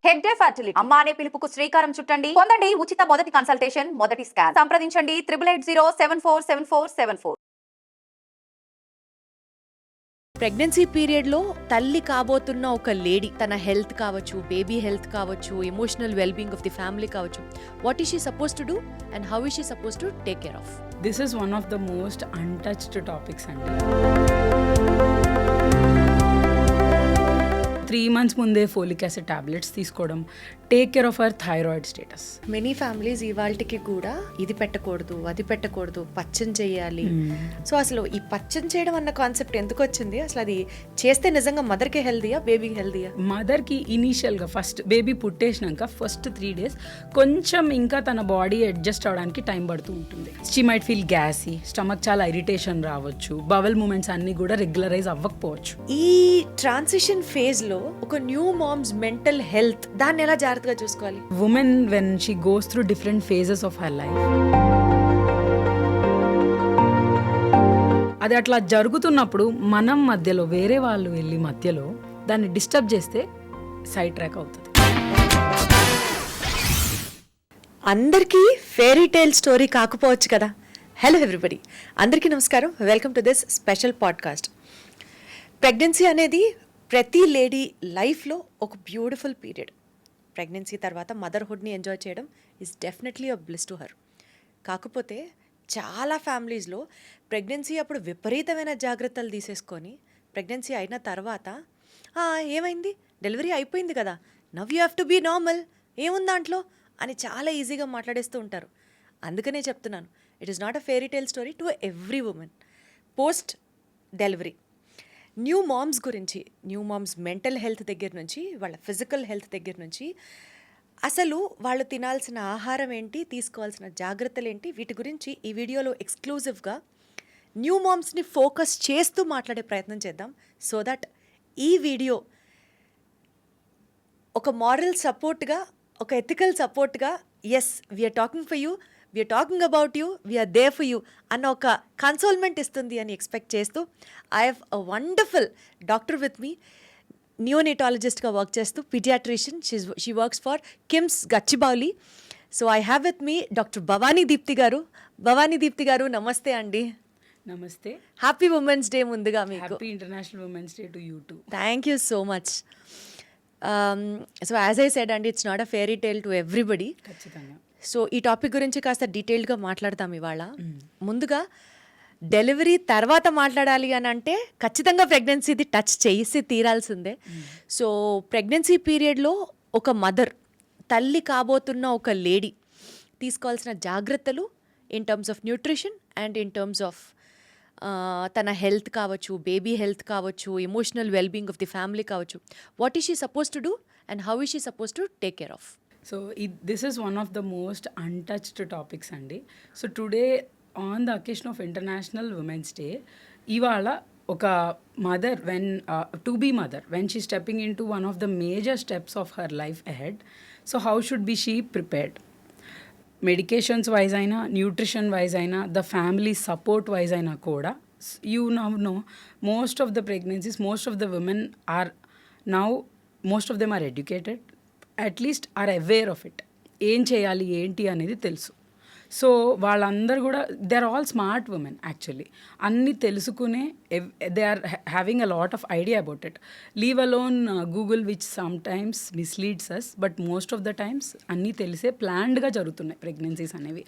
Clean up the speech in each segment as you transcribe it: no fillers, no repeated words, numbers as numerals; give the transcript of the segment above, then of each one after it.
Hegde fertility అమ్మ అనే పిలుపుకు శ్రీకారం చుట్టండి. పొందండి ఉచిత మొదటి కన్సల్టేషన్, మొదటి స్కాన్. సంప్రదించండి 888074474474. ప్రెగ్నెన్సీ పీరియడ్లో తల్లి కాబోతున్న ఒక లేడీ తన హెల్త్ కావచ్చు, బేబీ హెల్త్ కావచ్చు, emotional wellbeing of the family కావచ్చు, what is she suppose to do and how is she suppose to take care of? This is one of the most untouched topics అండి. 3 months ముందే folic acid tablets తీసుకోవడం, take care of our thyroid status. Many families ఇవాళకి కూడా ఇది పెట్టకూడదు, అది పెట్టకూడదు, పచ్చం చేయాలి. సో అసలు ఈ పచ్చం చేయడం అన్న కాన్సెప్ట్ ఎందుకు వచ్చింది? అసలు అది చేస్తే నిజంగా మదర్కి హెల్దీయా, బేబీకి హెల్దీయా? మదర్కి ఇనీషియల్గా ఫస్ట్ బేబీ పుట్టేసినాక ఫస్ట్ 3 days కొంచెం ఇంకా తన బాడీ అడ్జస్ట్ అవడానికి టైం పడుతూ ఉంటుంది. షీ మైట్ ఫీల్ గ్యాసీ, స్టమక్ చాలా ఇరిటేషన్ రావచ్చు, బవల్ మూమెంట్స్ అన్నీ కూడా రెగ్యులరైజ్ అవ్వకపోవచ్చు. ఈ ట్రాన్సిషన్ ఫేజ్లో ఒక న్యూ మామ్స్ మెంటల్ హెల్త్ దాన్ని ఎలా జాగ్రత్తగా చూసుకోవాలి? Women when she goes through different phases of her life, అది అట్లా జరుగుతున్నప్పుడు మనం మధ్యలో వేరే వాళ్ళు వెళ్ళి మధ్యలో దాన్ని డిస్టర్బ్ చేస్తే సైడ్ ట్రాక్ అవుతుంది. అందరికీ ఫెయిరీ టేల్ స్టోరీ కాకపోవచ్చు కదా. హలో ఎవ్రీబడి, అందరికీ నమస్కారం. Welcome to this special podcast. Pregnancy అనేది ప్రతి లేడీ లైఫ్లో ఒక బ్యూటిఫుల్ పీరియడ్. ప్రెగ్నెన్సీ తర్వాత మదర్హుడ్ని ఎంజాయ్ చేయడం is definitely a bless to her. కాకపోతే చాలా ఫ్యామిలీస్లో ప్రెగ్నెన్సీ అప్పుడు విపరీతమైన జాగ్రత్తలు తీసేసుకొని ప్రెగ్నెన్సీ అయిన తర్వాత ఏమైంది, డెలివరీ అయిపోయింది కదా, now you have to be normal, ఏముంది దాంట్లో అని చాలా ఈజీగా మాట్లాడేస్తూ ఉంటారు. అందుకనే చెప్తున్నాను, it is not a fairy tale story to every women. Post delivery new moms గురించి, న్యూ మామ్స్ మెంటల్ హెల్త్ దగ్గర నుంచి, వాళ్ళ ఫిజికల్ హెల్త్ దగ్గర నుంచి, అసలు వాళ్ళు తినాల్సిన ఆహారం ఏంటి, తీసుకోవాల్సిన జాగ్రత్తలు ఏంటి, వీటి గురించి ఈ వీడియోలో ఎక్స్క్లూజివ్గా న్యూ మామ్స్ని ఫోకస్ చేస్తూ మాట్లాడే ప్రయత్నం చేద్దాం. సో దట్ ఈ వీడియో ఒక మారల్ సపోర్ట్గా, ఒక ఎథికల్ సపోర్ట్గా, as we're talking for you, we're talking about you, we're there for you అన్న ఒక కన్సోల్మెంట్ ఇస్తుంది అని ఎక్స్పెక్ట్ చేస్తూ, I have a wonderful doctor with me, నియోనేటాలజిస్ట్గా వర్క్ చేస్తూ, paediatrician. She works for KIMS Gachibowli. So I have with me doctor Bhavani Deepthi గారు. భవానీ దీప్తి గారు, నమస్తే అండి. నమస్తే. హ్యాపీ ఉమెన్స్ డే ముందుగా మీకు. Happy international women's day to you too. Thank you so much. So as I said అండి, it's not a fairy tale to everybody. ఖచ్చితంగా. So ఈ టాపిక్ గురించి కాస్త డీటెయిల్డ్గా మాట్లాడతాం ఇవాళ. ముందుగా డెలివరీ తర్వాత మాట్లాడాలి అని అంటే ఖచ్చితంగా ప్రెగ్నెన్సీది టచ్ చేసి తీరాల్సిందే. సో ప్రెగ్నెన్సీ పీరియడ్లో ఒక మదర్, తల్లి కాబోతున్న ఒక లేడీ తీసుకోవాల్సిన జాగ్రత్తలు in terms of nutrition and in terms of తన హెల్త్ కావచ్చు, బేబీ హెల్త్ కావచ్చు, emotional wellbeing of the family కావచ్చు, what is she suppose to do and how is she suppose to take care of? So this is one of the most untouched topics అండి. So today on the occasion of international women's day, ఇవాళ ఒక mother to be mother when she stepping into one of the major steps of her life ahead. So how should be she prepared? Medications wise అయినా, nutrition wise అయినా, the family support wise అయినా కూడా, you know most of the pregnancies, most of the women are now, most of them are educated, at least are aware of it. ఏం చేయాలి ఏంటి అనేది తెలుసు. So వాళ్ళందరూ కూడా they are all smart women actually. అన్నీ తెలుసుకునే they are having a lot of idea about it. Leave alone Google which sometimes misleads us, but most of the times అన్నీ తెలిసే ప్లాన్డ్గా జరుగుతున్నాయి ప్రెగ్నెన్సీస్ అనేవి.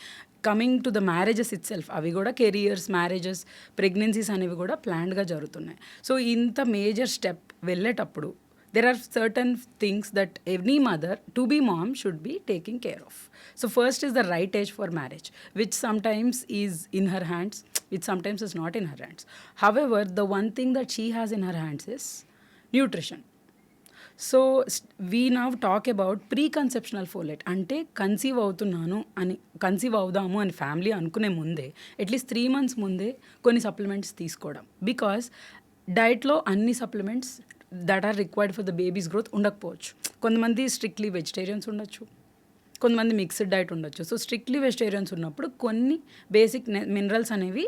Coming to the marriages itself, అవి కూడా careers, marriages, pregnancies అనేవి కూడా ప్లాన్డ్గా జరుగుతున్నాయి. సో ఇంత మేజర్ స్టెప్ వెళ్ళేటప్పుడు there are certain things that any mother to be mom should be taking care of. So first is the right age for marriage, which sometimes is in her hands, which sometimes is not in her hands. However, the one thing that she has in her hands is nutrition. So we now talk about preconceptional folate. అంటే conceive అవుదాము అని family అనుకునే ముందే, at least 3 months ముందే కొన్ని supplements తీసుకోవడం. Because డైట్లో అన్ని supplements that are required for the baby's growth ఉండకపోవచ్చు. కొంతమంది స్ట్రిక్ట్లీ వెజిటేరియన్స్ ఉండొచ్చు, కొంతమంది మిక్స్డ్ డైట్ ఉండొచ్చు. సో స్ట్రిక్ట్లీ వెజిటేరియన్స్ ఉన్నప్పుడు కొన్ని బేసిక్ మినరల్స్ అనేవి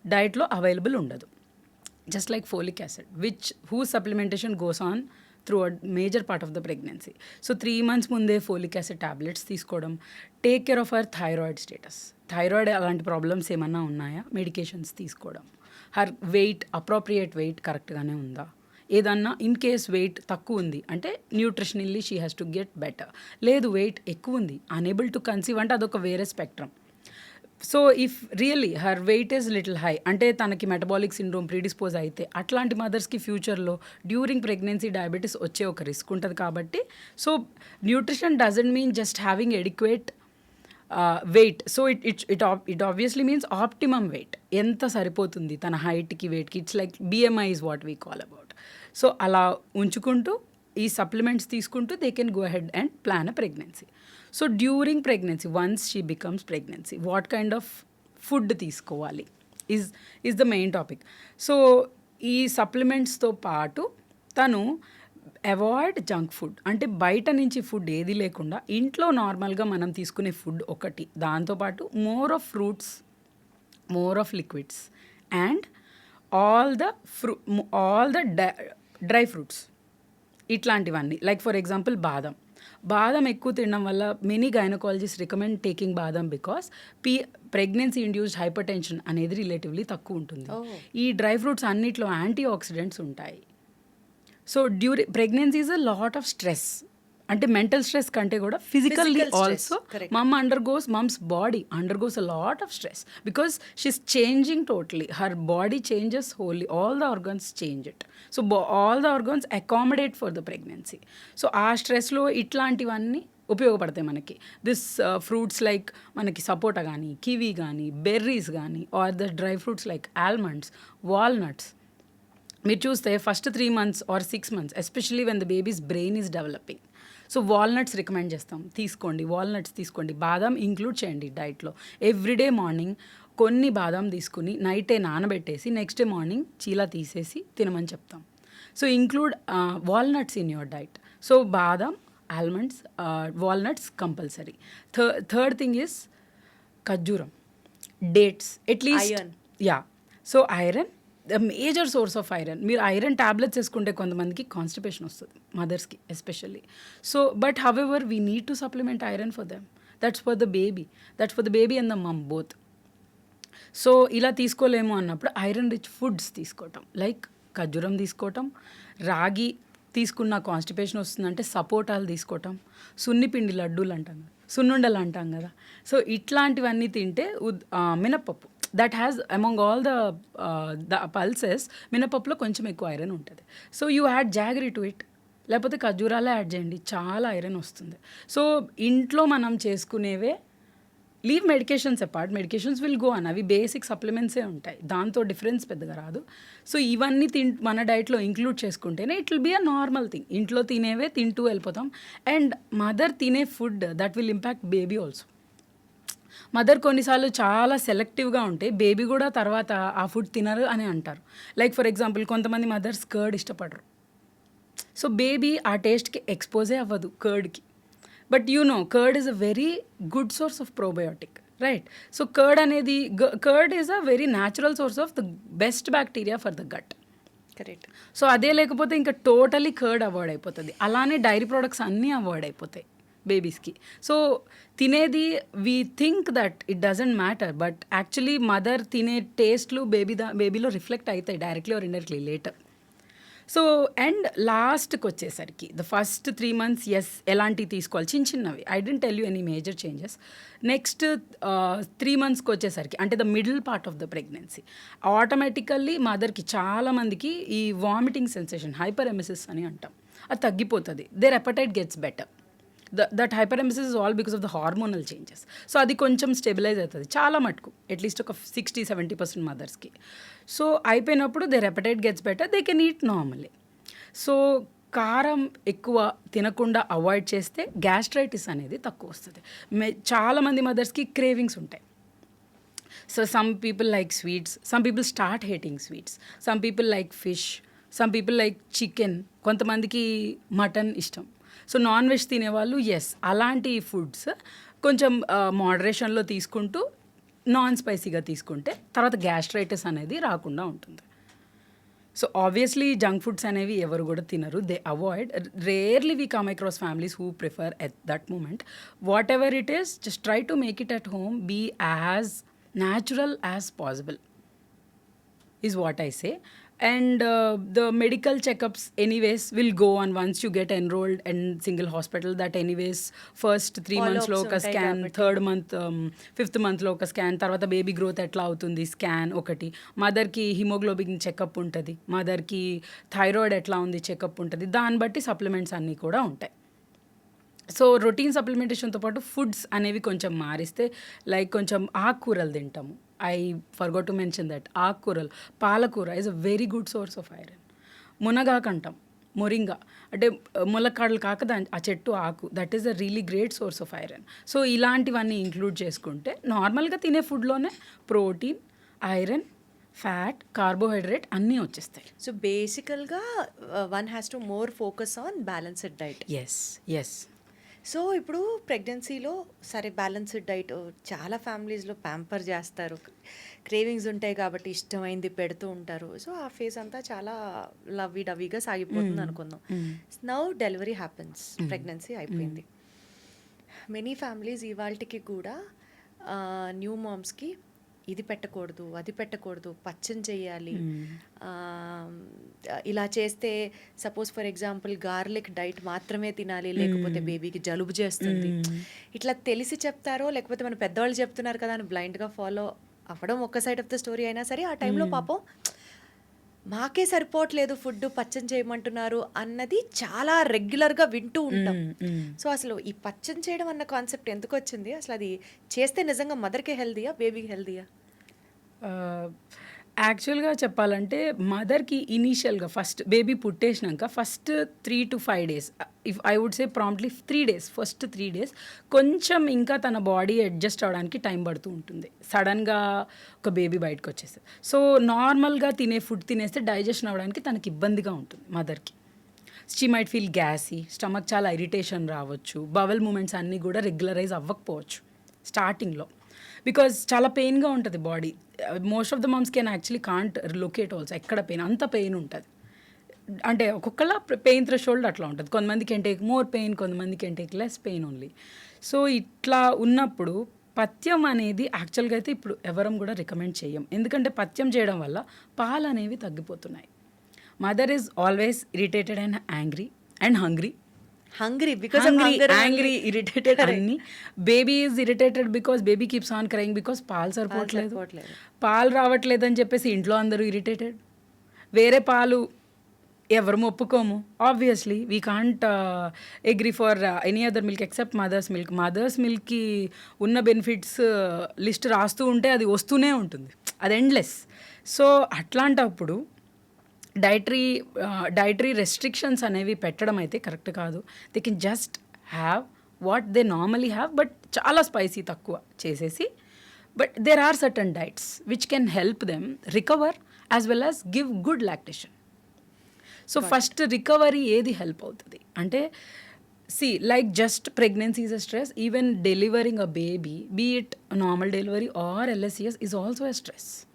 డైట్లో అవైలబుల్ ఉండదు. Just like folic acid, whose supplementation goes on through major part of the pregnancy. So 3 months ముందే ఫోలిక్ యాసిడ్ టాబ్లెట్స్ తీసుకోవడం, take care of her thyroid status, thyroid అలాంటి problems ఏమన్నా ఉన్నాయా, మెడికేషన్స్ తీసుకోవడం, her wait appropriate wait కరెక్ట్గానే ఉందా, ఏదన్నా in case wait తక్కువ ఉంది అంటే nutritionally she has to get better, లేదు వెయిట్ ఎక్కువ ఉంది అనేబుల్ టు కన్సీవ్ అంటే అదొక వేరే spectrum. So if really her weight is little high అంటే తనకి మెటబాలిక్ సిండ్రోమ్ ప్రీడిస్పోజ్ అయితే అట్లాంటి మదర్స్కి ఫ్యూచర్లో డ్యూరింగ్ ప్రెగ్నెన్సీ డయాబెటీస్ వచ్చే ఒక రిస్క్ ఉంటుంది. కాబట్టి so nutrition doesn't mean just having adequate weight. So it obviously means optimum weight, ఎంత సరిపోతుంది తన హైట్కి వెయిట్కి. It's like BMI is what we call about. So అలా ఉంచుకుంటూ ఈ సప్లిమెంట్స్ తీసుకుంటూ they can go ahead and plan a pregnancy. So during pregnancy once she becomes pregnancy what kind of food తీసుకోవాలి is the main topic. So ఈ సప్లిమెంట్స్తో పాటు తను avoid junk food అంటే బయట నుంచి ఫుడ్ ఏది లేకుండా ఇంట్లో నార్మల్గా మనం తీసుకునే ఫుడ్ ఒకటి, దాంతోపాటు more of fruits, more of liquids and all the dry fruits ఇట్లాంటివన్నీ. లైక్ ఫర్ ఎగ్జాంపుల్ బాదం ఎక్కువ తినడం వల్ల మెనీ గైనకాలజిస్ట్ రికమెండ్ టేకింగ్ బాదం because pregnancy induced hyper tension అనేది రిలేటివ్లీ తక్కువ ఉంటుంది. ఈ డ్రై ఫ్రూట్స్ అన్నిట్లో యాంటీ ఆక్సిడెంట్స్ ఉంటాయి. So pregnancy is a lot of stress, అంటే మెంటల్ స్ట్రెస్ కంటే కూడా physically also mumps body undergoes a lot of stress because she's changing totally, her body changes wholly, all the organs change it. So all the organs accommodate for the pregnancy. So ఆ స్ట్రెస్లో ఇట్లాంటివన్నీ ఉపయోగపడతాయి మనకి. This fruits like మనకి సపోటా కానీ, kiwi కానీ, berries కానీ, or the dry fruits like almonds, walnuts. మీరు చూస్తే first 3 months or 6 months especially when the baby's brain is developing. So walnuts recommend చేస్తాం, తీసుకోండి, వాల్నట్స్ తీసుకోండి. బాదం ఇంక్లూడ్ చేయండి డైట్లో. ఎవ్రీడే మార్నింగ్ కొన్ని బాదం తీసుకుని నైటే నానబెట్టేసి నెక్స్ట్ డే మార్నింగ్ చీలా తీసేసి తినమని చెప్తాం. So include walnuts in your diet. So బాదం, almonds, walnuts compulsory. Third thing is ఖర్జూరం, dates, at least yeah. So iron the major source of iron. మీరు ఐరన్ ట్యాబ్లెట్స్ వేసుకుంటే కొంతమందికి కాన్స్టిపేషన్ వస్తుంది, మదర్స్కి especially. So but however we need to supplement iron for them. That's for the baby and the mum both. So ఇలా తీసుకోలేము అన్నప్పుడు iron rich foods తీసుకోవటం, like ఖర్జూరం తీసుకోవటం, రాగి తీసుకున్న కాన్స్టిపేషన్ వస్తుందంటే సపోటాలు తీసుకోవటం, సున్నిపిండి లడ్డూలు అంటాం కదా, సున్నుండలు అంటాం కదా. సో ఇట్లాంటివన్నీ తింటే మినప్పప్పు that has among all the pulses మినపప్పులో కొంచెం ఎక్కువ ఐరన్ ఉంటుంది. So you add jaggery to it, లేకపోతే ఖర్జూరాలే యాడ్ చేయండి, చాలా ఐరన్ వస్తుంది. సో ఇంట్లో మనం చేసుకునేవే, leave medications apart, medications will go on, అవి బేసిక్ సప్లిమెంట్సే ఉంటాయి, దాంతో డిఫరెన్స్ పెద్దగా రాదు. సో ఇవన్నీ మన డైట్లో ఇంక్లూడ్ చేసుకుంటేనే it will be a normal thing. ఇంట్లో తినేవే తింటూ వెళ్ళిపోతాం. అండ్ మదర్ తినే food that will impact baby also. Mother కొన్నిసార్లు చాలా సెలెక్టివ్గా ఉంటే బేబీ కూడా తర్వాత ఆ ఫుడ్ తినరు అని అంటారు. లైక్ ఫర్ ఎగ్జాంపుల్ కొంతమంది మదర్స్ కర్డ్ ఇష్టపడరు. సో బేబీ ఆ టేస్ట్కి ఎక్స్పోజే అవ్వదు కర్డ్కి. But you know curd is a very good source of probiotic, right? So curd is a very natural source of the best bacteria for the gut. Correct. So అదే లేకపోతే ఇంకా totally curd avoid అయిపోతుంది. అలానే dairy products అన్నీ avoid అయిపోతాయి బేబీస్కి. So తినేది we think that it doesn't matter, but actually mother తినే టేస్ట్లు బేబీలో reflect అవుతాయి directly or indirectly later. So and లాస్ట్కి వచ్చేసరికి ద ఫస్ట్ 3 months ఎలాంటివి తీసుకోవాలి, చిన్నవి, I don't tell you any major changes. Next 3 monthsకి వచ్చేసరికి అంటే the middle part of the pregnancy automatically మదర్కి చాలామందికి ఈ వామిటింగ్ సెన్సేషన్, హైపర్ ఎమెసిస్ అని అంటాం, అది తగ్గిపోతుంది. Their appetite gets better. That hyperemesis is all because of the hormonal changes. So అది కొంచెం స్టెబిలైజ్ అవుతుంది చాలా మటుకు, అట్లీస్ట్ ఒక 60-70% మదర్స్కి. సో అయిపోయినప్పుడు their appetite gets better, they can eat normally. So కారం ఎక్కువ తినకుండా అవాయిడ్ చేస్తే గ్యాస్ట్రైటిస్ అనేది తక్కువ వస్తుంది. చాలామంది మదర్స్కి క్రేవింగ్స్ ఉంటాయి. So some people like sweets, some people start hating sweets, some people like fish, some people like chicken, కొంతమందికి మటన్ ఇష్టం. సో నాన్ వెజ్ తినేవాళ్ళు అలాంటి ఫుడ్స్ కొంచెం మోడరేషన్లో తీసుకుంటూ నాన్ స్పైసీగా తీసుకుంటే తర్వాత గ్యాస్ట్రైటిస్ అనేది రాకుండా ఉంటుంది. సో ఆబ్వియస్లీ జంక్ ఫుడ్స్ అనేవి ఎవరు కూడా తినరు, they avoid. Rarely we come across families who prefer at that moment. Whatever it is, just try to make it at home, be as natural as possible is what I say. And the medical checkups anyways will go on once you get enrolled in single hospital. That anyways first 3 months lo oka scan, third month 5th month lo oka scan, tarvata baby growth etla avutundi scan okati, mother ki hemoglobin checkup untadi, mother ki thyroid etla undi checkup untadi, dan batti supplements anni kuda untayi. So routine సప్లిమెంటేషన్తో పాటు foods అనేవి కొంచెం మారిస్తే, like కొంచెం ఆకుకూరలు తింటాము. I forgot to mention that. ఆకుకూరలు, పాలకూర is a very good source of iron. మునగాకు అంటాం, మొరింగా అంటే ములక్కాడలు కాక ఆ చెట్టు ఆకు, that is a really great source of iron. So ఇలాంటివన్నీ ఇంక్లూడ్ చేసుకుంటే నార్మల్గా తినే ఫుడ్లోనే ప్రోటీన్, ఐరన్, ఫ్యాట్, కార్బోహైడ్రేట్ అన్నీ వచ్చేస్తాయి. సో బేసికల్గా one has to more focus on balanced diet. Yes. So ఇప్పుడు ప్రెగ్నెన్సీలో సరే బ్యాలెన్స్డ్ డైట్ చాలా ఫ్యామిలీస్లో ప్యాంపర్ చేస్తారు, క్రేవింగ్స్ ఉంటాయి కాబట్టి ఇష్టమైంది పెడుతూ ఉంటారు. సో ఆ ఫేజ్ అంతా చాలా లవ్వీ డవ్వీగా సాగిపోతుంది అనుకుందాం. నౌ డెలివరీ హ్యాపెన్స్, ప్రెగ్నెన్సీ అయిపోయింది. మెనీ ఫ్యామిలీస్ ఇవాళకి కూడా న్యూ మామ్స్కి ఇది పెట్టకూడదు, అది పెట్టకూడదు, పచ్చం చేయాలి, ఇలా చేస్తే suppose for example garlic diet మాత్రమే తినాలి, లేకపోతే బేబీకి జలుబు చేస్తుంది, ఇట్లా తెలిసి చెప్తారో లేకపోతే మన పెద్దవాళ్ళు చెప్తున్నారు కదా అని బ్లైండ్గా ఫాలో అవ్వడం ఒక సైడ్ ఆఫ్ ద స్టోరీ అయినా సరే, ఆ టైంలో పాపం మాకే సరిపోవట్లేదు ఫుడ్, పచ్చం చేయమంటున్నారు అన్నది చాలా రెగ్యులర్గా వింటూ ఉంటాం. సో అసలు ఈ పచ్చం చేయడం అన్న కాన్సెప్ట్ ఎందుకు వచ్చింది? అసలు అది చేస్తే నిజంగా మదర్కే హెల్దీయా, బేబీకి హెల్దీయా? యాక్చువల్గా చెప్పాలంటే మదర్కి ఇనీషియల్గా ఫస్ట్ బేబీ పుట్టేసినాక first 3 to 5 days, if I would say promptly 3 days, first 3 days కొంచెం ఇంకా తన బాడీ అడ్జస్ట్ అవ్వడానికి టైం పడుతూ ఉంటుంది. సడన్గా ఒక బేబీ బయటకు వచ్చేస్తుంది. సో నార్మల్గా తినే ఫుడ్ తినేస్తే డైజెషన్ అవ్వడానికి తనకి ఇబ్బందిగా ఉంటుంది మదర్కి. షీ మైట్ ఫీల్ గ్యాసీ, స్టమక్ చాలా ఇరిటేషన్ రావచ్చు, బవల్ మూమెంట్స్ అన్నీ కూడా రెగ్యులరైజ్ అవ్వకపోవచ్చు స్టార్టింగ్లో, బికాజ్ చాలా పెయిన్గా ఉంటుంది body. Most of the mumps can actually can't locate also ఎక్కడ పెయిన్, అంత పెయిన్ ఉంటుంది. అంటే ఒక్కొక్కలా పెయిన్ థ్రెషోల్డ్ అట్లా ఉంటుంది. కొంతమంది కెన్ టేక్ మోర్ పెయిన్, కొంతమంది can take less pain only. So ఇట్లా ఉన్నప్పుడు పథ్యం అనేది యాక్చువల్గా అయితే ఇప్పుడు ఎవరం కూడా రికమెండ్ చేయం, ఎందుకంటే పథ్యం చేయడం వల్ల పాలు అనేవి తగ్గిపోతున్నాయి. Mother is always irritated and angry and hungry, irritated అన్ని. Baby is irritated because baby keeps on crying because పాలు సరిపోవట్లేదు, పాలు రావట్లేదు అని చెప్పేసి ఇంట్లో అందరూ ఇరిటేటెడ్. వేరే పాలు ఎవరు ఒప్పుకోము, obviously we can't agree for any other milk except mother's milk. Mother's మిల్క్కి ఉన్న బెనిఫిట్స్ లిస్ట్ రాస్తూ ఉంటే అది వస్తూనే ఉంటుంది, అది ఎండ్లెస్. సో అట్లాంటప్పుడు డైటరీ రెస్ట్రిక్షన్స్ అనేవి పెట్టడం అయితే కరెక్ట్ కాదు. They can just have what they normally have, but చాలా స్పైసీ తక్కువ చేసేసి. But there are certain diets which can help them recover as well as give good lactation. So first recovery ఏది help అవుతుంది అంటే, like just pregnancy is a stress, even delivering a baby, be it normal delivery or LSCS, is also a stress.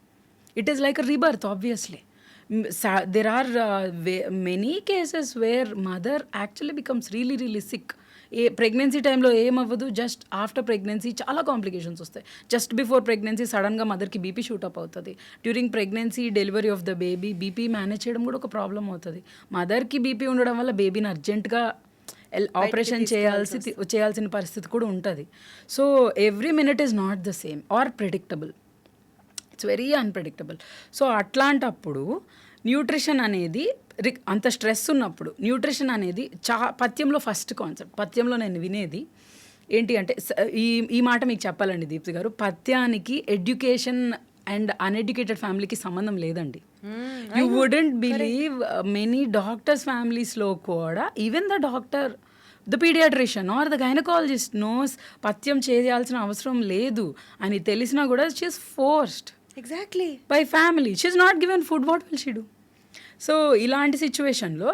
It is like a rebirth, obviously. There are many cases where mother actually becomes really sick. Pregnancy టైంలో ఏమవ్వదు, just after pregnancy చాలా complications వస్తాయి. Just before pregnancy సడన్గా మదర్కి BP shoot up అవుతుంది. During pregnancy delivery of the baby BP manage చేయడం కూడా ఒక problem అవుతుంది. మదర్కి బీపీ ఉండడం వల్ల బేబీని అర్జెంటుగా ఆపరేషన్ చేయాల్సిన పరిస్థితి కూడా ఉంటుంది. So every minute is not the same or predictable, it's very unpredictable. So అట్లాంటప్పుడు న్యూట్రిషన్ అనేది అంత స్ట్రెస్ ఉన్నప్పుడు న్యూట్రిషన్ అనేది పథ్యంలో ఫస్ట్ కాన్సెప్ట్. పథ్యంలో నేను వినేది ఏంటి అంటే, ఈ మాట మీకు చెప్పాలండి దీప్తి గారు, పథ్యానికి ఎడ్యుకేషన్ అండ్ అన్ఎడ్యుకేటెడ్ ఫ్యామిలీకి సంబంధం లేదండి. You wouldn't believe many doctors ఫ్యామిలీస్లో కూడా even the doctor, the paediatrician or the gynaecologist knows పథ్యం చేయాల్సిన అవసరం లేదు అని తెలిసినా కూడా she is forced exactly by family. She is not given food, what will she do? So ఇలాంటి సిచ్యువేషన్లో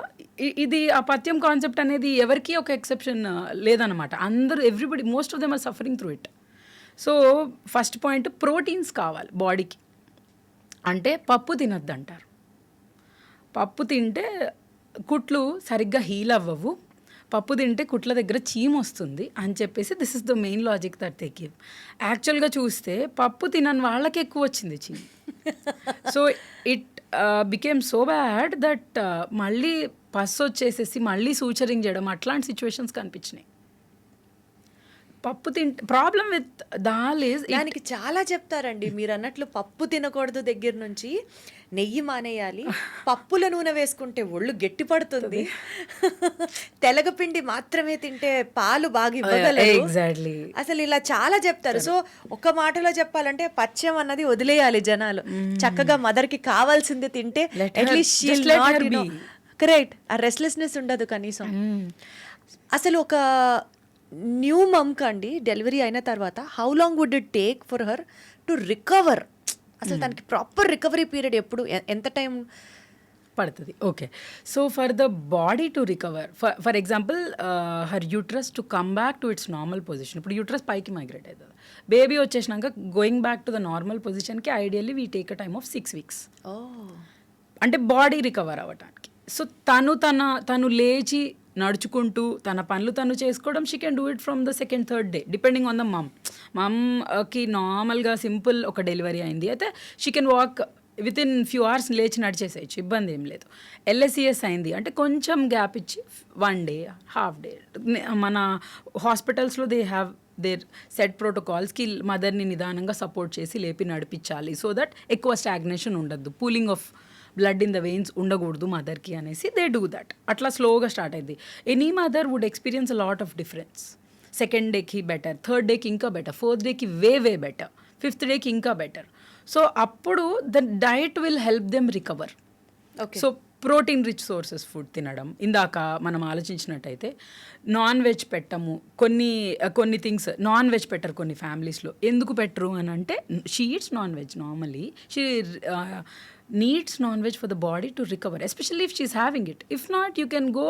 ఇది ఆ పథ్యం కాన్సెప్ట్ అనేది ఎవరికి ఒక ఎక్సెప్షన్ లేదనమాట. అందరూ everybody most of them are suffering through it. So first point, proteins కావాలి బాడీకి. అంటే పప్పు తినొద్దు అంటారు. పప్పు తింటే కుట్లు సరిగ్గా హీల్ అవ్వవు, పప్పు తింటే కుట్ల దగ్గర చీమ్ వస్తుంది అని చెప్పేసి this is the main logic that they give. యాక్చువల్గా చూస్తే పప్పు తినని వాళ్ళకి ఎక్కువ వచ్చింది చీమ్. So it became so bad that మళ్ళీ పస్సు వచ్చేసేసి మళ్ళీ సూచరింగ్ చేయడం అట్లాంటి సిచ్యువేషన్స్ కనిపించినాయి. పప్పు తింటే ప్రాబ్లం విత్ దాల్ ఈజ్ దానికి చాలా చెప్తారండి. మీరు అన్నట్లు పప్పు తినకూడదు దగ్గర నుంచి నెయ్యి మానేయాలి, పప్పుల నూనె వేసుకుంటే ఒళ్ళు గట్టి పడుతుంది, తెలగపిండి మాత్రమే తింటే పాలు బాగా ఇవ్వగలరు. ఎగ్జాక్ట్లీ. అసలు ఇలా చాలా చెప్తారు. సో ఒక మాటలో చెప్పాలంటే పథ్యం అన్నది వదిలేయాలి జనాలు. చక్కగా మదర్ కి కావాల్సింది తింటే కరెక్ట్, ఆ రెస్ట్లెస్నెస్ ఉండదు కనీసం. అసలు ఒక న్యూ మమ్క్ అండి డెలివరీ అయిన తర్వాత how long would it take for her to recover? అసలు దానికి ప్రాపర్ రికవరీ పీరియడ్ ఎప్పుడు, ఎంత టైం పడుతుంది? Okay, so for the body to recover, for example her uterus to come back to its normal position. ఇప్పుడు uterus పైకి migrate అవుతుంది, baby వచ్చేసినాక going back to the normal పొజిషన్కి ideally we take a time of 6 weeks. అంటే body recover అవ్వటానికి. So తను లేచి నడుచుకుంటూ తన పనులు తను చేసుకోవడం, she can do it from the second third day depending on the మమ్కి. నార్మల్గా సింపుల్ ఒక డెలివరీ అయింది అయితే she can walk within few hours, లేచి నడిచేసేయచ్చు, ఇబ్బంది ఏం లేదు. LSES అయింది అంటే కొంచెం గ్యాప్ ఇచ్చి 1 day, హాఫ్ డే. మన హాస్పిటల్స్లో దే హ్యావ్ దేర్ సెట్ ప్రోటోకాల్స్కి మదర్ని నిదానంగా సపోర్ట్ చేసి లేపి నడిపించాలి, సో దట్ ఎక్కువ స్టాగ్నేషన్ ఉండద్దు, pooling of blood in the vanes ఉండకూడదు మదర్కి అనేసి దే డూ దట్. అట్లా స్లోగా స్టార్ట్ అయింది. Any mother would experience a lot of difference. Second డేకి బెటర్, థర్డ్ డేకి ఇంకా బెటర్, ఫోర్త్ డేకి వే బెటర్, ఫిఫ్త్ డేకి ఇంకా బెటర్. సో అప్పుడు the diet will help them recover. So protein rich sources food తినడం. ఇందాక మనం ఆలోచించినట్టయితే నాన్ వెజ్ పెట్టము, కొన్ని థింగ్స్ నాన్ వెజ్ పెట్టరు కొన్ని ఫ్యామిలీస్లో. ఎందుకు పెట్టరు అని అంటే she eats non veg normally, she needs non-veg for the body to recover, especially if she is having it. If not, you can go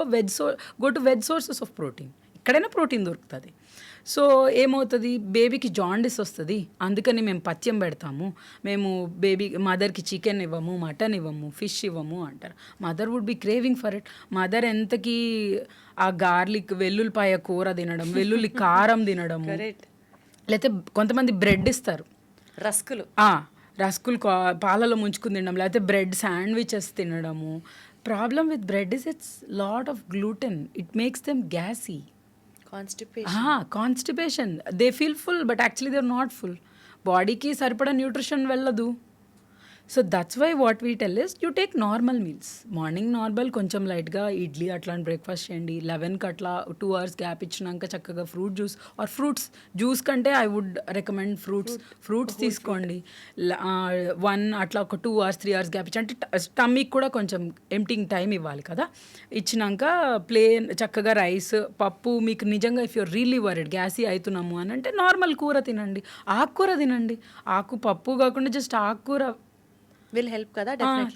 to veg sources of protein. ఎక్కడైనా protein దొరుకుతుంది. So ఏమవుతుంది, బేబీకి jaundice వస్తుంది, అందుకని మేము పథ్యం పెడతాము, మేము మదర్కి చికెన్ ఇవ్వము, మటన్ ఇవ్వము, ఫిష్ ఇవ్వము అంటారు. Mother would be craving for it. Mother ఎంతకి ఆ గార్లిక్ వెల్లుల్లిపాయ కూర తినడం, వెల్లుల్లి కారం తినడము, లేకపోతే కొంతమంది బ్రెడ్ ఇస్తారు, రస్కులు పాలలో ముంచుకుని తినడం, లేకపోతే బ్రెడ్ శాండ్విచెస్ తినడము. Problem with bread is it's lot of gluten, it makes them gassy, constipation. They feel full but actually they are not full. బాడీకి సరిపడా న్యూట్రిషన్ వెళ్ళదు. So that's why what we tell is you take normal meals. Morning normal కొంచెం లైట్గా ఇడ్లీ అట్లాంటి breakfast చేయండి. 11కి అట్లా 2 hours gap ఇచ్చినాక చక్కగా fruit juice or fruits juice కంటే ఐ వుడ్ రికమెండ్ ఫ్రూట్స్ తీసుకోండి. 1 అట్లా ఒక 2 hours 3 hours గ్యాప్ ఇచ్చి, అంటే టమ్మీకి కూడా కొంచెం ఎంప్టింగ్ టైం ఇవ్వాలి కదా. ఇచ్చినాక ప్లేన్ చక్కగా రైస్, పప్పు. మీకు నిజంగా ఇఫ్ యూర్ రియల్లీ వరిడ్ గ్యాసీ అవుతున్నాము అని అంటే నార్మల్ కూర తినండి, ఆకుకూర తినండి. పప్పు కాకుండా జస్ట్ ఆకుకూర విల్ హెల్ప్ కదా,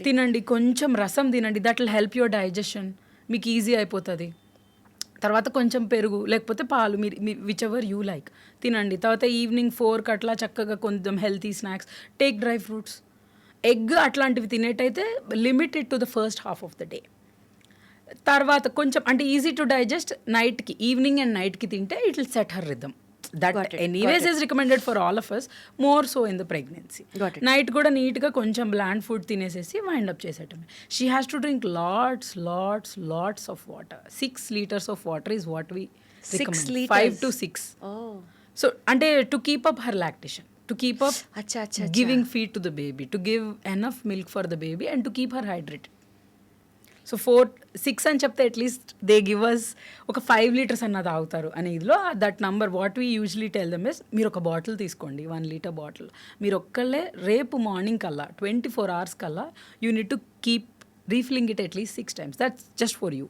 తినండి. కొంచెం రసం తినండి, that will help your digestion, మీకు ఈజీ అయిపోతుంది. తర్వాత కొంచెం పెరుగు లేకపోతే పాలు, మీరు విచ్ ఎవర్ యూ లైక్ తినండి. తర్వాత ఈవినింగ్ 4కి అట్లా చక్కగా కొంచెం healthy snacks, take dry fruits, egg అట్లాంటివి తినేటైతే limit it to the first half of the day. తర్వాత కొంచెం అంటే ఈజీ టు డైజెస్ట్ నైట్కి, ఈవినింగ్ అండ్ నైట్కి తింటే it will set her rhythm. That anyways is recommended for all of us, more so in the pregnancy. Night కూడా నీట్గా కొంచెం bland food తినేసేసి వైండ్ అప్ చేసేటమే. She has to drink lots of water. 6 liters of water is what we recommend. 5 to 6. So అంటే to keep up her lactation, to keep up giving feed to the baby, to give enough milk for the baby and to keep her hydrated. So 4-6 అని చెప్తే at least they give us ఒక 5 liters అన్న తాగుతారు అనే ఇదిలో that number what we usually tell them is, మీరు ఒక bottle తీసుకోండి, 1 liter బాటిల్. మీరు ఒక్కళ్ళే రేపు మార్నింగ్ కల్లా 24 hours కల్లా you need to keep refilling it at least 6 times. That's just for you.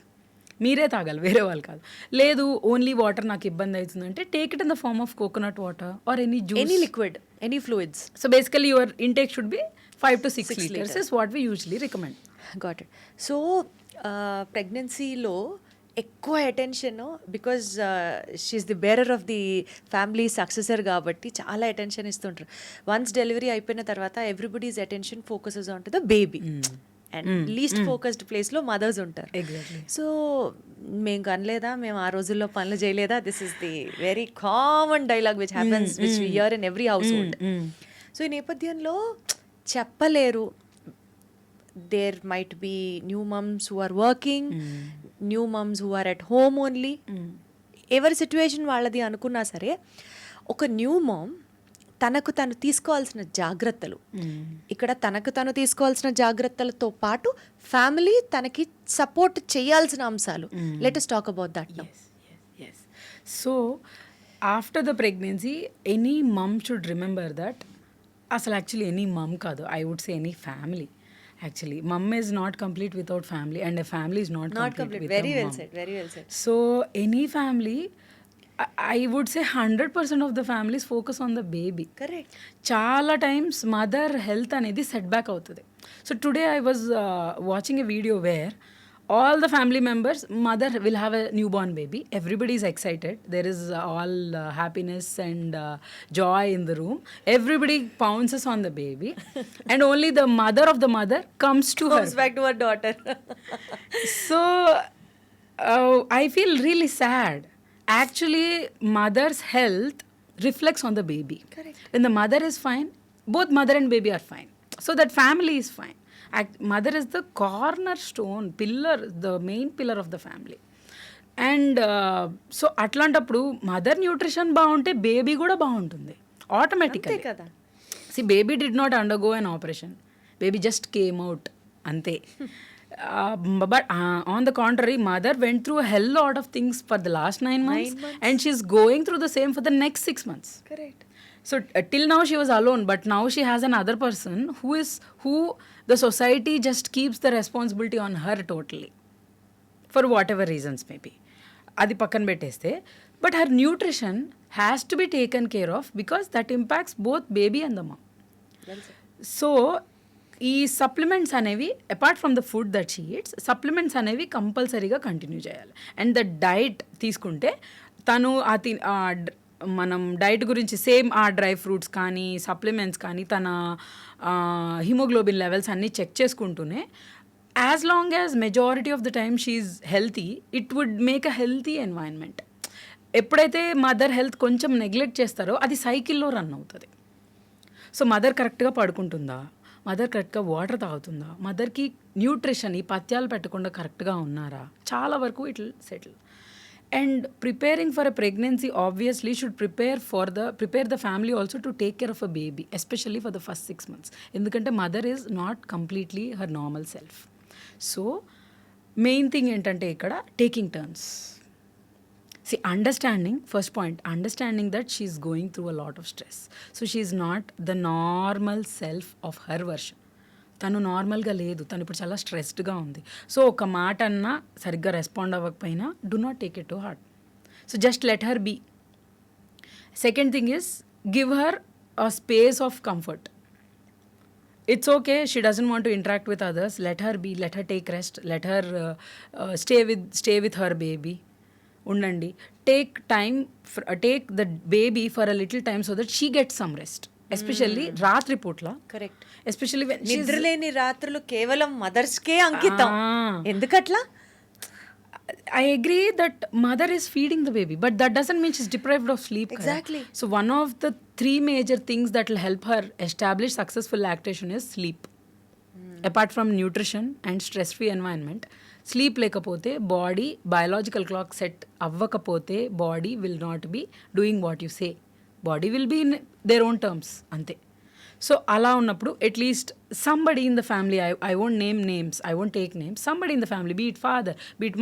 మీరే తాగాలి, వేరే వాళ్ళు కాదు. లేదు ఓన్లీ వాటర్ నాకు ఇబ్బంది అవుతుందంటే take it in the form of coconut water or any juice, any liquid, any fluids. So basically your intake should be 5 to 6 liters is what we usually recommend. Got it. So ప్రెగ్నెన్సీలో ఎక్కువ attention, because she's the bearer of the family successor కాబట్టి చాలా attention ఇస్తుంటారు. Once delivery అయిపోయిన తర్వాత everybody's attention focuses on to the baby. And least focused ప్లేస్లో mothers ఉంటారు. Exactly. So మేము కనలేదా, మేము ఆ రోజుల్లో పనులు చేయలేదా, this is the very common dialogue which happens which hear in every household. So ఈ నేపథ్యంలో చెప్పలేరు. There might be new moms who are working, new moms who are at home only. ఎవరి సిచ్యువేషన్ వాళ్ళది అనుకున్నా సరే, ఒక new ma'am తనకు తను తీసుకోవాల్సిన జాగ్రత్తలు, ఇక్కడ తనకు తను తీసుకోవాల్సిన జాగ్రత్తలతో పాటు ఫ్యామిలీ తనకి సపోర్ట్ చేయాల్సిన అంశాలు. Let us talk about that now. Yes. So, after the pregnancy, any mom should remember that అసలు యాక్చువల్లీ ఎనీ మమ్ కాదు, I would say any family. Actually mom is not complete without family and a family is not complete without very well said, very well said. So any family, I would say 100% of the families focus on the baby. Correct. చాలా times mother health అనేది set back అవుతుంది. So today I was watching a video where all the family members, mother will have a newborn baby, everybody is excited, there is all happiness and joy in the room, everybody pounces on the baby and only the mother of the mother comes to her. Comes back to her daughter. So I feel really sad. Actually, mother's health reflects on the baby. Correct. When the mother is fine, both mother and baby are fine. So that family is fine. Mother is the cornerstone, pillar, the main pillar of the family. And so అట్లాంటప్పుడు mother nutrition బాగుంటే baby కూడా బాగుంటుంది ఆటోమేటిక్గా కదా. See baby did not undergo an operation, baby just came out అంతే. But on the contrary, mother went through a hell lot of things for the last 9 months, and she's going through the same for the next 6 months. Correct. So till now she was alone, but now she has another person who the society just keeps the responsibility on her totally for whatever reasons maybe. Adi pakkan betteste, but her nutrition has to be taken care of because that impacts both baby and the mom. Well said. So ఈ supplements అనేవి apart from the food that she eats, supplements అనేవి కంపల్సరీగా continue చేయాలి. And the diet తీసుకుంటే తను మనం diet గురించి same ఆ డ్రై ఫ్రూట్స్ కానీ సప్లిమెంట్స్ కానీ తన హిమోగ్లోబిన్ లెవెల్స్ అన్నీ చెక్ చేసుకుంటూనే as long as majority of the time she's healthy, it would make a healthy environment. ఎప్పుడైతే మదర్ హెల్త్ కొంచెం నెగ్లెక్ట్ చేస్తారో అది సైకిల్లో రన్ అవుతుంది. సో మదర్ కరెక్ట్గా పడుకుంటుందా, మదర్ కరెక్ట్గా వాటర్ తాగుతుందా, మదర్కి న్యూట్రిషన్ ఈ పథ్యాలు పెట్టకుండా కరెక్ట్గా ఉన్నారా, చాలా వరకు it will settle. And preparing for a pregnancy obviously should prepare the family also to take care of a baby, especially for the first 6 months, ఎందుకంటే mother is not completely her normal self. So main thing ఏంటంటే ఇక్కడ taking turns. See, first point, understanding that she's going through a lot of stress. So she's not the normal self of her version. తను నార్మల్గా లేదు, తను ఇప్పుడు చాలా స్ట్రెస్డ్గా ఉంది. So ఒక మాట అన్నా సరిగ్గా రెస్పాండ్ అవ్వకపోయినా do not take it to heart. So just let her be. Second thing is give her a space of comfort. It's okay, she doesn't want to interact with others, let her be, let her take rest, let her stay with her baby. ఉండండి, take the baby for a little time so that she get some rest, especially రాత్రి పూట్ల. Correct. Especially నిద్రలేని రాత్రులు కేవలం మదర్స్కే అంకితం. ఎందుకట్లా? I agree that mother is feeding the baby, but that doesn't mean she's deprived of sleep. Exactly. So one of the 3 major things that will help her establish successful lactation is sleep. Apart from nutrition and stress-free environment, sleep లేకపోతే body biological clock set అవ్వకపోతే body will not be doing what you say, body will be in their own terms అంతే. So అలా ఉన్నప్పుడు at least somebody in the family, I won't name names, I won't take names, somebody in the family, be it father, be it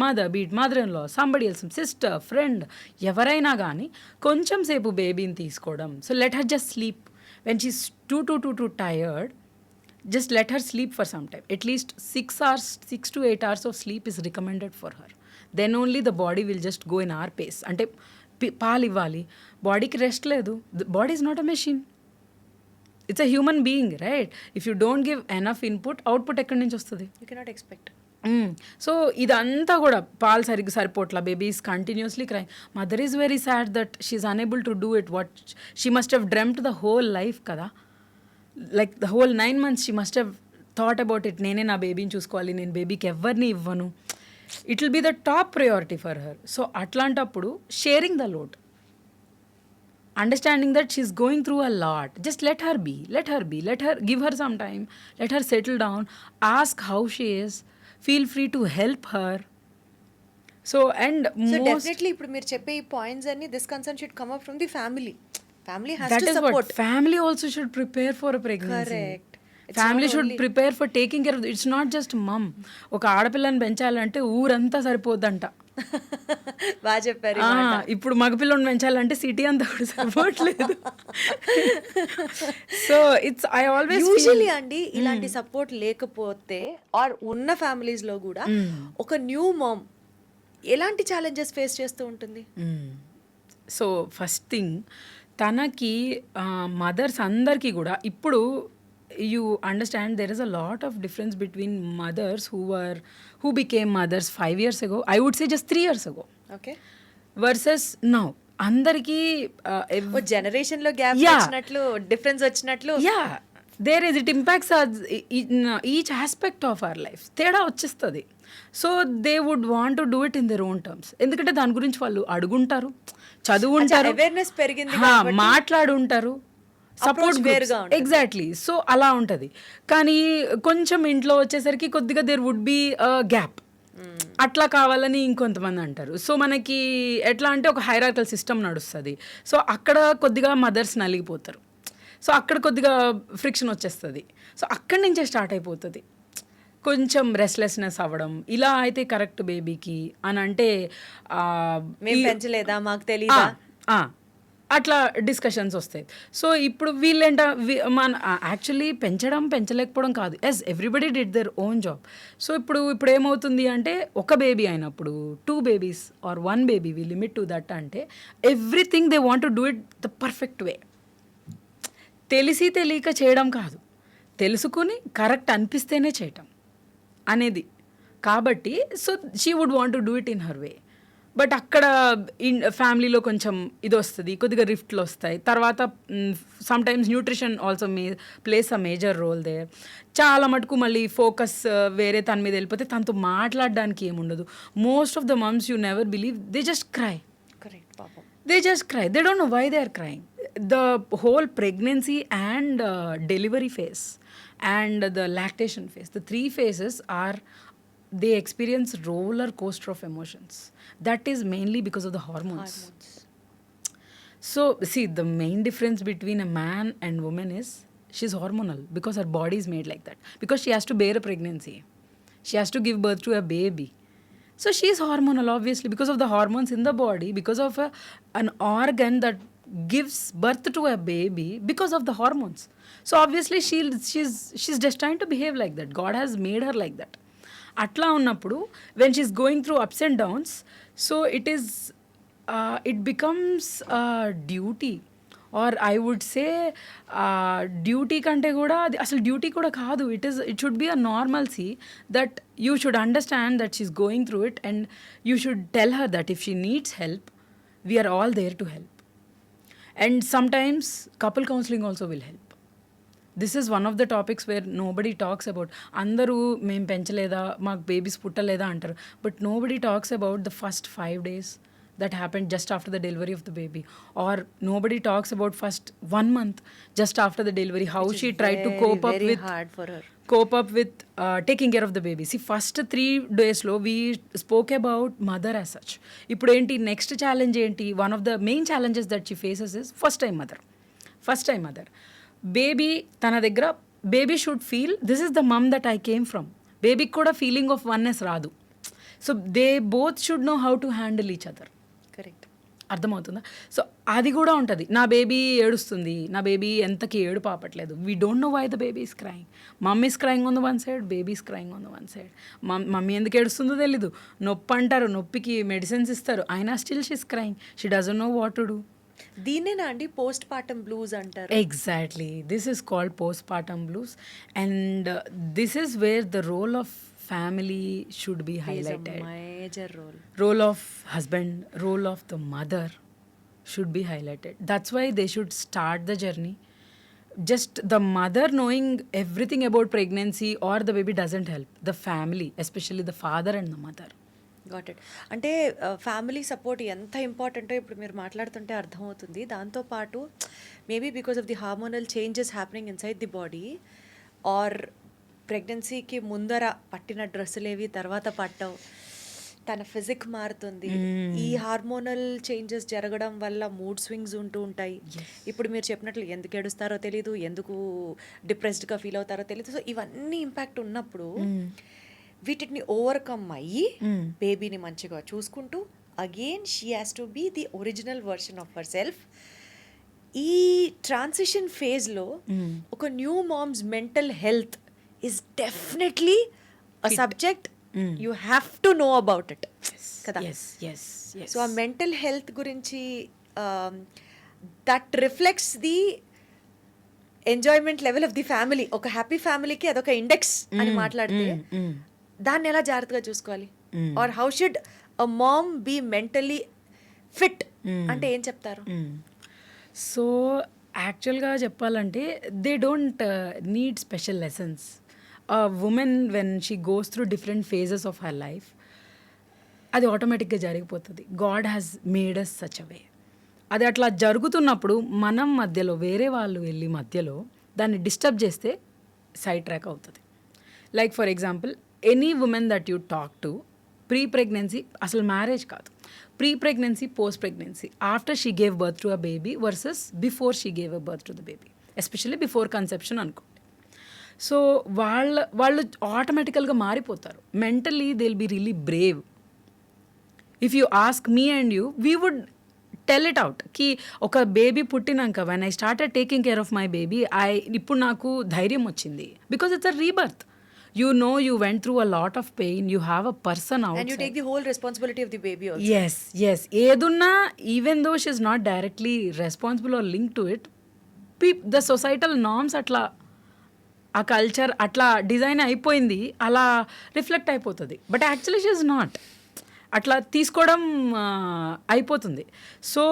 mother in law, somebody else, sister, friend, ఎవరైనా కానీ కొంచెం సేపు బేబీని తీసుకోవడం. So let her just sleep. When she's too tired, just let her sleep for some time. At least 6 to 8 hours of sleep is recommended for her. Then only the body will just go in our pace. అంటే పాలు ఇవ్వాలి, బాడీకి rest లేదు. The body is not a machine. It's a human being, right? If you don't give enough input, output ఎక్కడి నుంచి వస్తుంది? You cannot expect. So ఇదంతా కూడా పాలు సరిగ్గా సరిపోట్లా, baby is continuously crying. Mother is very sad that she is unable to do it what she must have dreamt the whole life కదా. Like the whole 9 months she must have thought about it, నేనే నా బేబీని చూసుకోవాలి, నేను బేబీకి ఎవరిని ఇవ్వను, it will be the top priority for her. So అట్లాంటప్పుడు sharing the load, understanding that she's going through a lot, just let her be, give her some time, let her settle down, ask how she is, feel free to help her. So definitely ఇప్పుడు మీరు చెప్పే ఈ points అన్ని this concern should come up from the family has that to is support. what family also should prepare for a pregnancy. Correct. It's Family not should only- prepare for taking care of it's not just mom. ఒక ఆడపిల్లని పెంచాలంటే ఊరంతా సరిపోద్దంట. బాగా చెప్పారు. ఇప్పుడు మగపిల్లని పెంచాలంటే city అంతా కూడా సరిపోవట్లేదు. So it's I always usually అండి ఇలాంటి సపోర్ట్ లేకపోతే ఆర్ ఉన్న ఫ్యామిలీస్ లో కూడా ఒక న్యూ మామ్ ఎలాంటి ఛాలెంజెస్ ఫేస్ చేస్తూ ఉంటుంది? సో ఫస్ట్ థింగ్ తనకి మదర్స్ అందరికీ కూడా ఇప్పుడు you understand there is a lot of difference between mothers who became mothers 5 years ago, I would say just 3 years ago, okay, versus now. అందరికీ generation లో gap Yeah. వచ్చినట్లు difference వచ్చినట్లు yeah, there is, it impacts us in each aspect of our life. తేడా వచ్చేస్తుంది. So they would want to do it in their own terms. ఎందుకంటే దాని గురించి వాళ్ళు అడుగుంటారు, చదువుంటారు, అవేర్నెస్ పెరిగింది, మాట్లాడుంటారు, సపోర్ట్ వేరుగా ఉంటుంది. ఎగ్జాక్ట్లీ. సో అలా ఉంటుంది. కానీ కొంచెం ఇంట్లో వచ్చేసరికి కొద్దిగా దేర్ వుడ్ బి గ్యాప్. అట్లా కావాలని ఇంకొంతమంది అంటారు. సో మనకి ఎట్లా అంటే ఒక హైరార్కల్ సిస్టమ్ నడుస్తుంది. సో అక్కడ కొద్దిగా మదర్స్ నలిగిపోతారు. సో అక్కడ కొద్దిగా ఫ్రిక్షన్ వచ్చేస్తుంది. సో అక్కడి నుంచే స్టార్ట్ అయిపోతుంది కొంచెం రెస్ట్లెస్నెస్ అవ్వడం. ఇలా అయితే కరెక్ట్ బేబీకి అని అంటే మేము పెంచలేదా, మాకు తెలియదా, అట్లా డిస్కషన్స్ వస్తాయి. సో ఇప్పుడు వీళ్ళేంట మన యాక్చువల్లీ పెంచలేకపోవడం కాదు, as everybody did their own job. So ఇప్పుడు ఏమవుతుంది అంటే ఒక బేబీ అయినప్పుడు 2 babies or 1 baby we limit to that అంటే everything they want to do it the perfect way. తెలిసి తెలియక చేయడం కాదు, తెలుసుకుని కరెక్ట్ అనిపిస్తేనే చేయటం అనేది. కాబట్టి so she would want to do it in her way. But అక్కడ ఫ్యామిలీలో కొంచెం ఇది వస్తుంది, కొద్దిగా రిఫ్ట్లు వస్తాయి. తర్వాత sometimes nutrition also plays a major role there. చాలా మటుకు మళ్ళీ ఫోకస్ వేరే తన మీద వెళ్ళిపోతే తనతో మాట్లాడడానికి ఏముండదు. Most of the mumps you never believe they just cry. Correct, పాపం. They just cry. They don't know why they are crying. The whole pregnancy and delivery phase and the lactation phase, the 3 phases are, they experience roller coaster of emotions. That is mainly because of the hormones. So see, the main difference between a man and woman is she's hormonal because her body is made like that, because she has to bear a pregnancy, she has to give birth to a baby. So she is hormonal, obviously, because of the hormones in the body, because of an organ that gives birth to a baby, because of the hormones. So obviously she's destined to behave like that. God has made her like that. Atla unnappudu, when she's going through ups and downs, so it becomes a duty, or I would say duty కంటే కూడా అది అసలు duty కూడా కాదు. It should be a normalcy that you should understand that she's going through it and you should tell her that if she needs help we are all there to help. And sometimes couple counselling also will help. This is one of the topics where nobody talks about. అందరూ మేము పెంచలేదా, మాకు babies పుట్టలేదా అంటారు, but nobody talks about the first 5 days that happened just after the delivery of the baby, or nobody talks about first 1 month just after the delivery, how she tried to cope up with taking care of the baby. See, first 3 days lo we spoke about mother as such. Ippudu enti next challenge enti, one of the main challenges that she faces is first time mother. Baby tana దగ్గర baby should feel this is the mom that I came from. Baby kuda feeling of oneness రాదు. So they both should know how to handle each other. Correct, అర్థమవుతుందా? So అది కూడా ఉంటుంది. నా baby ఏడుస్తుంది, నా baby ఎంతకి ఏడు పాపట్లేదు, we don't know why the baby is crying. Mummy is crying on the one side, baby is crying on the one side. Mummy ఎందుకు ఏడుస్తుందో తెలీదు, నొప్పి అంటారు, నొప్పికి మెడిసిన్స్ ఇస్తారు, అయినా still she's crying, she doesn't know what to do. దీన్నేనా అండి పోస్ట్ పార్టమ్ బ్లూస్ అంటారు? Exactly, this is called postpartum blues. And this is where the role of family should be highlighted. Major role of husband, role of the mother should be highlighted. That's why they should start the journey just the mother knowing everything about pregnancy or the baby doesn't help. The family, especially the father and the mother. Got it. అంటే family support ఎంత ఇంపార్టెంటో ఇప్పుడు మీరు మాట్లాడుతుంటే అర్థమవుతుంది. దాంతోపాటు maybe because of the hormonal changes happening inside the body or ప్రెగ్నెన్సీకి ముందర పట్టిన డ్రెస్సులేవి తర్వాత పట్టవు, తన ఫిజిక్ మారుతుంది, ఈ హార్మోనల్ చేంజెస్ జరగడం వల్ల మూడ్ స్వింగ్స్ ఉంటూ ఉంటాయి. ఇప్పుడు మీరు చెప్పినట్లు ఎందుకు ఏడుస్తారో తెలీదు, ఎందుకు డిప్రెస్డ్గా ఫీల్ అవుతారో తెలీదు. సో ఇవన్నీ ఇంపాక్ట్ ఉన్నప్పుడు వీటిని ఓవర్కమ్ అయ్యి బేబీని మంచిగా చూసుకుంటూ again she has to be the original version of herself. ఈ ట్రాన్సిషన్ ఫేజ్లో ఒక new moms mental health is definitely a subject you have to know about it కదా. సో ఆ మెంటల్ హెల్త్ గురించి that reflects the enjoyment level of the family. ఒక happy ఫ్యామిలీకి అదొక index అని మాట్లాడితే దాన్ని ఎలా జాగ్రత్తగా చూసుకోవాలి, or how should a mom be mentally fit అంటే ఏం చెప్తారు? సో యాక్చువల్గా చెప్పాలంటే they don't need special lessons. Women when she goes through different phases of her life అది ఆటోమేటిక్గా జరిగిపోతుంది. God has made us such a way. అది అట్లా జరుగుతున్నప్పుడు మనం మధ్యలో వేరే వాళ్ళు వెళ్ళి మధ్యలో దాన్ని డిస్టర్బ్ చేస్తే సైడ్ ట్రాక్ అవుతుంది. Like for example any women that you talk to pre pregnancy, అసలు మ్యారేజ్ కాదు, pre pregnancy, post pregnancy, after she gave birth to a baby versus before she gave a birth to the baby, especially before conception అనుకోండి. So వాళ్ళు ఆటోమేటికల్గా మారిపోతారు. Mentally they will be really brave. If you ask me and you, we would tell it out కి ఒక baby పుట్టినాక when I started taking care of my baby, ఇప్పుడు నాకు ధైర్యం వచ్చింది because it's a rebirth. You know you went through a lot of pain, you have a person outside. And you take the whole responsibility of the baby also. Yes. Edunna, even though she is not directly responsible or linked to it, the societal norms atla, ఆ culture అట్లా design అయిపోయింది, అలా reflect అయిపోతుంది. But actually she is not. అట్లా తీసుకోవడం అయిపోతుంది. So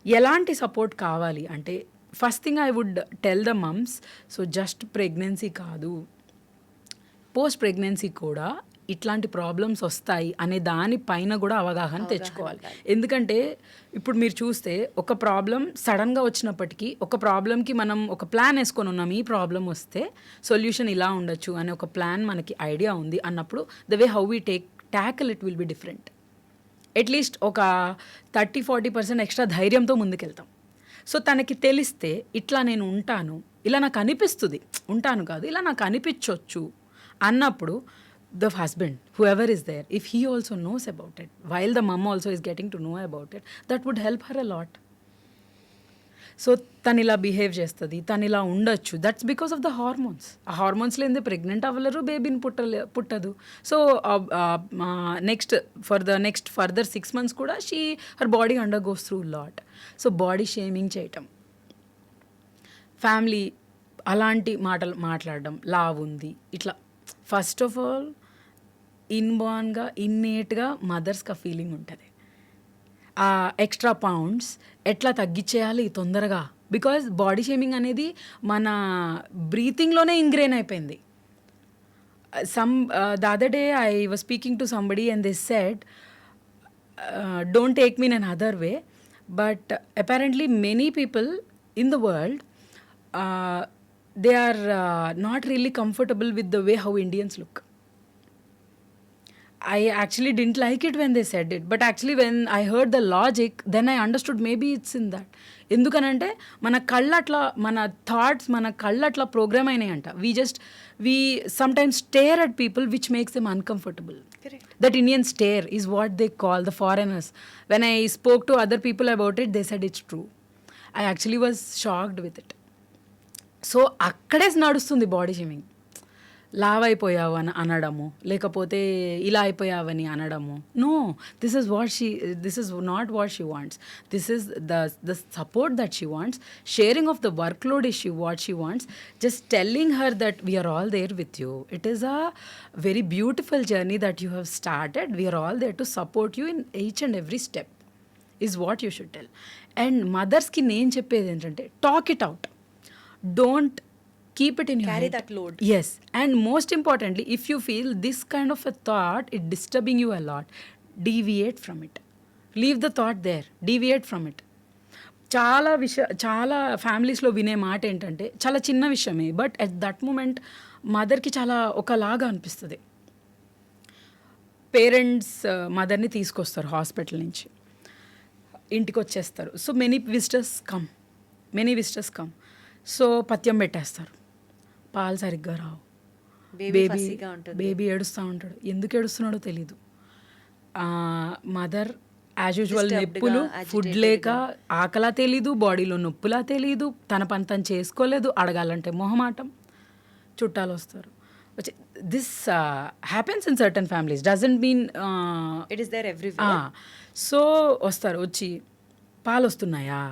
ఎలాంటి support కావాలి అంటే first thing I would tell the moms, so just pregnancy కాదు, పోస్ట్ ప్రెగ్నెన్సీ కూడా ఇట్లాంటి ప్రాబ్లమ్స్ వస్తాయి అనే దానిపైన కూడా అవగాహన తెచ్చుకోవాలి. ఎందుకంటే ఇప్పుడు మీరు చూస్తే ఒక ప్రాబ్లం సడన్గా వచ్చినప్పటికీ ఒక ప్రాబ్లంకి మనం ఒక ప్లాన్ వేసుకొని ఉన్నాం, ఈ ప్రాబ్లం వస్తే సొల్యూషన్ ఇలా ఉండొచ్చు అనే ఒక ప్లాన్ మనకి ఐడియా ఉంది అన్నప్పుడు the way how we tackle it will be different. At least ఒక 30-40% ఎక్స్ట్రా ధైర్యంతో ముందుకెళ్తాం. సో తనకి తెలిస్తే ఇట్లా నేను ఉంటాను, ఇలా నాకు అనిపిస్తుంది, ఉంటాను కాదు ఇలా నాకు అనిపించవచ్చు అన్నప్పుడు the husband, whoever is there, if he also knows about it, while the mom also is getting to know about it, that would help her a lot. So తను ఇలా బిహేవ్ చేస్తుంది, తను ఇలా ఉండొచ్చు, that's because of the hormones. ఆ hormones లేనిదే pregnant అవ్వలేరు, బేబీని పుట్టదు. సో నెక్స్ట్ ఫర్దర్ 6 months కూడా her body under goes through lot. So body shaming చేయటం, ఫ్యామిలీ అలాంటి మాటలు మాట్లాడడం, లావ్ ఉంది ఇట్లా. ఫస్ట్ ఆఫ్ ఆల్ ఇన్బార్న్గా ఇన్నేట్గా మదర్స్కి ఆ ఫీలింగ్ ఉంటుంది, ఆ ఎక్స్ట్రా పౌండ్స్ ఎట్లా తగ్గించేయాలి తొందరగా. బికాజ్ బాడీ షేమింగ్ అనేది మన బ్రీతింగ్లోనే ఇంగ్రెయిన్ అయిపోయింది. The other day I was speaking to somebody and they said, don't take me in another way, but apparently many people in the world, they are not really comfortable with the way how Indians look. I actually didn't like it when they said it, but actually when I heard the logic, then I understood maybe it's in that. ఎందుకనంటే మన కళ్ళట్లా, మన thoughts మన కళ్ళట్లా programme అయినాయంట. we sometimes stare at people which makes them uncomfortable. Correct. That Indian stare is what they call the foreigners. When I spoke to other people about it, they said it's true. I actually was shocked with it. So అక్కడే నడుస్తుంది body shaming. లావ్ అయిపోయావు అని అనడము, లేకపోతే ఇలా అయిపోయావని అనడము. No, this is not what she wants. This is the support that she wants. Sharing of the workload is what she wants. Just telling her that we are all there with you. It is a very beautiful journey that you have started. We are all there to support you in each and every step is what you should tell. And మదర్స్కి నేను చెప్పేది ఏంటంటే talk it out. don't keep it in your Carry head. that load. Yes, and most importantly, if you feel this kind of a thought it disturbing you a lot, deviate from it. Leave the thought there, deviate from it. చాలా ఫ్యామిలీస్లో వినే మాట ఏంటంటే చాలా చిన్న విషయమే, but at that moment మదర్కి చాలా ఒకలాగా అనిపిస్తుంది. పేరెంట్స్ మదర్ని తీసుకొస్తారు హాస్పిటల్ నుంచి, ఇంటికి వచ్చేస్తారు. So many visitors come. So పథ్యం పెట్టేస్తారు, పాలు సరిగ్గా రావు, బేబీ ఏడుస్తూ ఉంటాడు, ఎందుకు ఏడుస్తున్నాడో తెలీదు. మదర్ యాజ్ యూజువల్ నొప్పులు, ఫుడ్ లేక ఆకలా తెలీదు, బాడీలో నొప్పులా తెలీదు, తన పని తను చేసుకోలేదు, అడగాలంటే మొహమాటం, చుట్టాలు వస్తారు. This happens in certain families, doesn't mean it is there everywhere. So వస్తారు, వచ్చి పాలు వస్తున్నాయా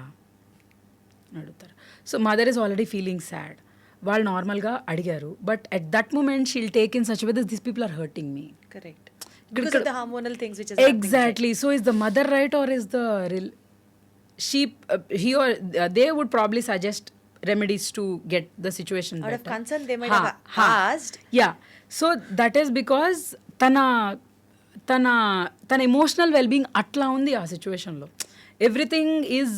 అడుగుతారు. So mother is already feeling sad. వాళ్ళు నార్మల్గా అడిగారు, but at that moment she'll take in such way that these people are hurting me. Correct. Because of the hormonal things which is Exactly. So is the mother right, or is the he or they would probably suggest remedies to get the situation out better. of concern they might have asked. Yeah. So that is because tana emotional well-being atla undi aa situation lo. Everything is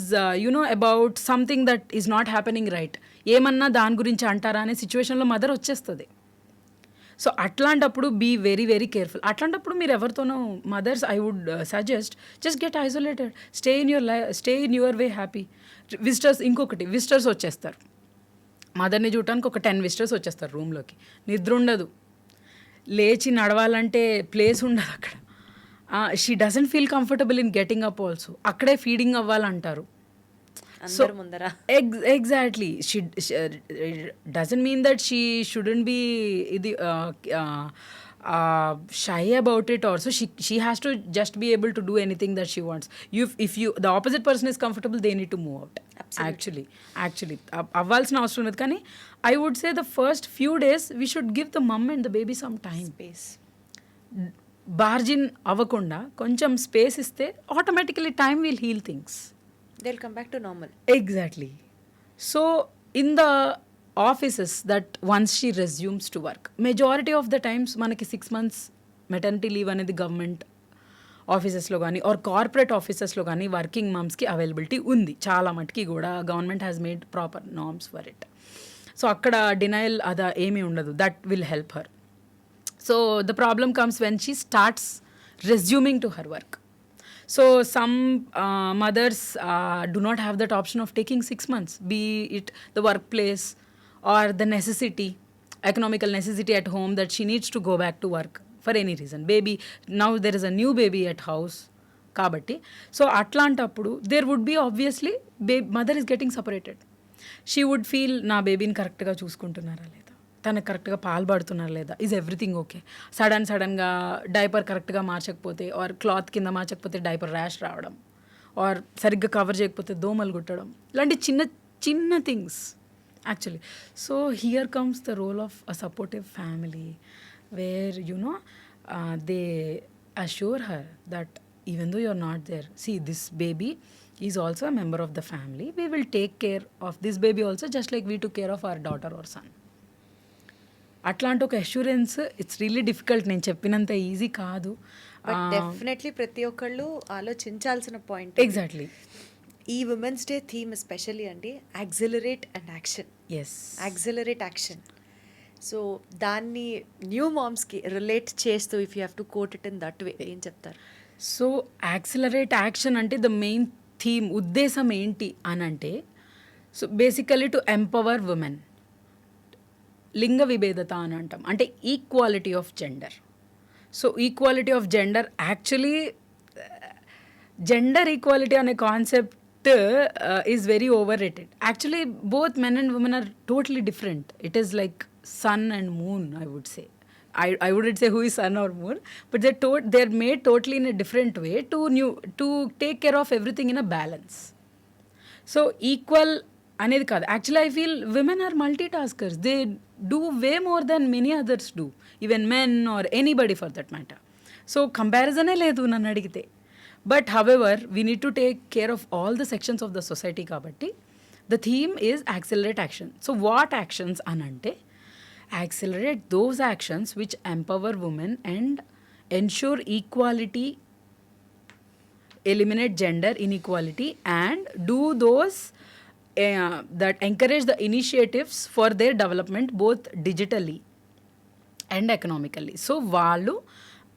about something that is not happening right. ఏమన్నా దాని గురించి అంటారా అనే సిచ్యువేషన్లో mother వచ్చేస్తుంది. So అట్లాంటప్పుడు be very very careful. అట్లాంటప్పుడు మీరు ఎవరితోనో mothers I would suggest just get isolated, stay in your way happy. Visitors వచ్చేస్తారు, మదర్ని చూడటానికి ఒక 10 విజిటర్స్ వచ్చేస్తారు రూమ్లోకి. నిద్ర ఉండదు, లేచి నడవాలంటే ప్లేస్ ఉండదు అక్కడ. She doesn't feel comfortable in getting up also. అక్కడే feeding అవ్వాలంటారు. So exactly, she doesn't mean that she shouldn't be shy about it. Also she has to just be able to do anything that she wants. If the opposite person is comfortable, they need to move out. Absolutely. Actually avvalsina avasaram ledhu, kani I would say the first few days we should give the mom and the baby some time, space. Bargin avakunda koncham space iste automatically time will heal things. They'll come back to normal. Exactly. So in the offices that once she resumes to work, majority of the times manaki 6 months maternity leave anedi government offices lo gaani or corporate offices lo gaani working moms ki availability undi. Chaala matki kuda government has made proper norms for it. So akkada denial ada emi undadu. That will help her. So the problem comes when she starts resuming to her work. So some mothers do not have that option of taking 6 months, be it the workplace or the economical necessity at home that she needs to go back to work for any reason. Baby, now there is a new baby at house kabatti. So atlantappudu there would be obviously mother is getting separated. She would feel na baby ni correct ga chuskuntunnara leda, తనకు కరెక్ట్గా పాలు పడుతున్నారు లేదా, is everything okay. సడన్గా diaper కరెక్ట్గా మార్చకపోతే or cloth కింద మార్చకపోతే డైపర్ ర్యాష్ రావడం, ఆర్ సరిగ్గా కవర్ చేయకపోతే దోమలు కుట్టడం, ఇలాంటి చిన్న చిన్న things actually. So here comes the role of a supportive family where they assure her that even though you're not there, see this baby is also a member of the family, we will take care of this baby also just like we took care of our daughter or son. అట్లాంటి ఒక assurance it's really difficult. నేను చెప్పినంత easy కాదు. Definitely ప్రతి ఒక్కళ్ళు ఆలోచించాల్సిన point. Exactly. ఈ women's day theme especially అండి accelerate and action. Yes, accelerate action. So దాన్ని న్యూ మామ్స్కి రిలేట్ చేస్తూ if you have to quote it in that way ఏం చెప్తారు? సో యాక్సిలరేట్ యాక్షన్ అంటే ద మెయిన్ థీమ్, ఉద్దేశం ఏంటి అని అంటే, so basically to empower women. లింగ విభేదత అని అంటాం, అంటే equality of gender. So equality of gender actually gender equality అనే concept is very over rated. Actually both men and women are totally different. It is like sun and moon, I would say. I wouldn't say who is sun or moon, but they're made totally in a different way to take care of everything in a balance. So equal అనేది కాదు. Actually I feel women are multitaskers. They do way more than many others do, even men or anybody for that matter. So కంపారిజనే లేదు నన్ను అడిగితే. But however we need to take care of all the sections of the society కాబట్టి The theme is accelerate action. So what actions anante? Accelerate those actions which empower women and ensure equality, eliminate gender inequality, and do those that encourage the initiatives for their development both digitally and economically. So వాళ్ళు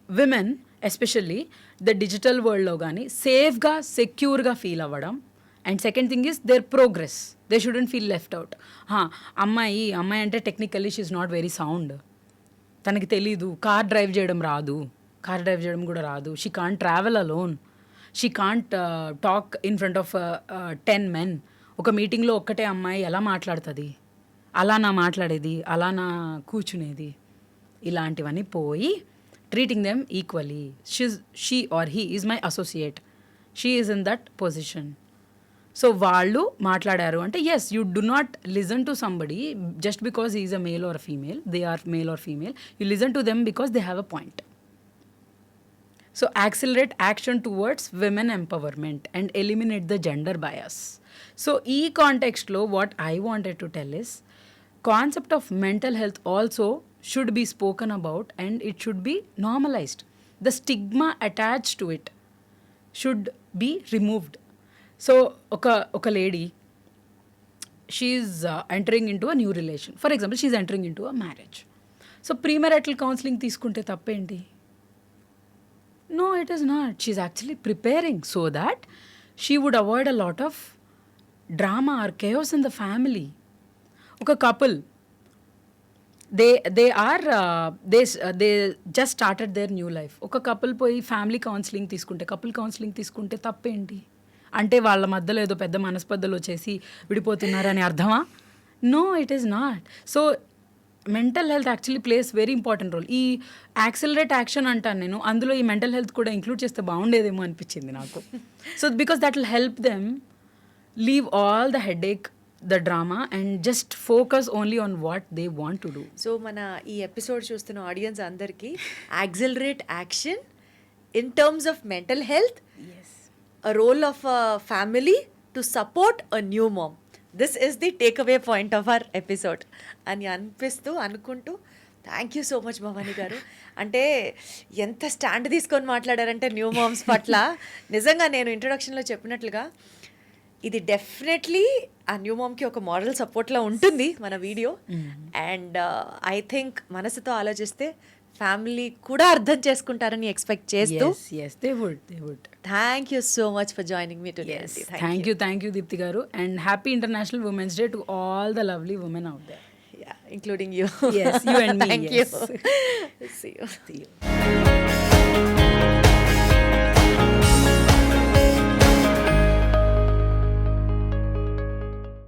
women especially the digital వరల్డ్లో కానీ సేఫ్గా సెక్యూర్గా feel అవ్వడం. And second thing is there progress. They shouldn't feel left out. అమ్మాయి అంటే technically she is not very sound, తనకి తెలీదు, కార్ డ్రైవ్ చేయడం కూడా రాదు, she can't travel alone, she can't talk in front of 10 men. ఒక మీటింగ్లో ఒక్కటే అమ్మాయి ఎలా మాట్లాడుతుంది, అలా నా మాట్లాడేది, అలా నా కూర్చునేది, ఇలాంటివన్నీ పోయి treating them equally. She or he is my associate, she is in that position. So వాళ్ళు మాట్లాడారు అంటే yes, you do not listen to somebody just because is a male or female, they are male or female. You listen to them because they have a point. So accelerate action towards women empowerment and eliminate the gender bias. So ee context lo what I wanted to tell is concept of mental health also should be spoken about and it should be normalized. The stigma attached to it should be removed. So oka lady, she is entering into a new relation. For example, she is entering into a marriage. So premarital counseling తీసుకుంటే తప్పేంటి? No, it is not. She's actually preparing so that she would avoid a lot of drama or chaos in the family. Okay, couple, they just started their new life. Okay, couple పోయి family counselling తీసుకుంటే, couple counselling తీసుకుంటే తప్పేంటి? అంటే వాళ్ళ మధ్యలో ఏదో పెద్ద మనస్పర్ధలు వచ్చేసి విడిపోతున్నారని అర్థమా? No, it is not. So mental health actually plays very important role. ఈ యాక్సిలరేట్ యాక్షన్ అంటాను నేను, అందులో ఈ మెంటల్ హెల్త్ కూడా ఇంక్లూడ్ చేస్తే బాగుండేదేమో అనిపించింది నాకు. So because that will help them leave all the headache, the drama and just focus only on what they want to do. So మన ఈ ఎపిసోడ్ చూస్తున్న ఆడియన్స్ అందరికీ accelerate action in terms of mental health, a role of a family to support a new mom. This is the takeaway point of our episode అని అనుకుంటూ thank you so much Bhavani గారు. అంటే ఎంత stand తీసుకొని మాట్లాడారంటే new moms పట్ల. నిజంగా నేను ఇంట్రొడక్షన్లో చెప్పినట్లుగా ఇది డెఫినెట్లీ ఆ న్యూ మామ్కి ఒక మారల్ సపోర్ట్లో ఉంటుంది మన వీడియో. అండ్ ఐ థింక్ మనసుతో ఆలోచిస్తే ఫ్యామిలీ కూడా అర్థం చేసుకుంటారని ఎక్స్పెక్ట్ చేస్తూ they would. Thank you so much for joining me today. Thank you Deepthi garu, and happy International Women's Day to all the lovely women out there. Yeah, including you. Yes, you and me. Thank yes. you. See you.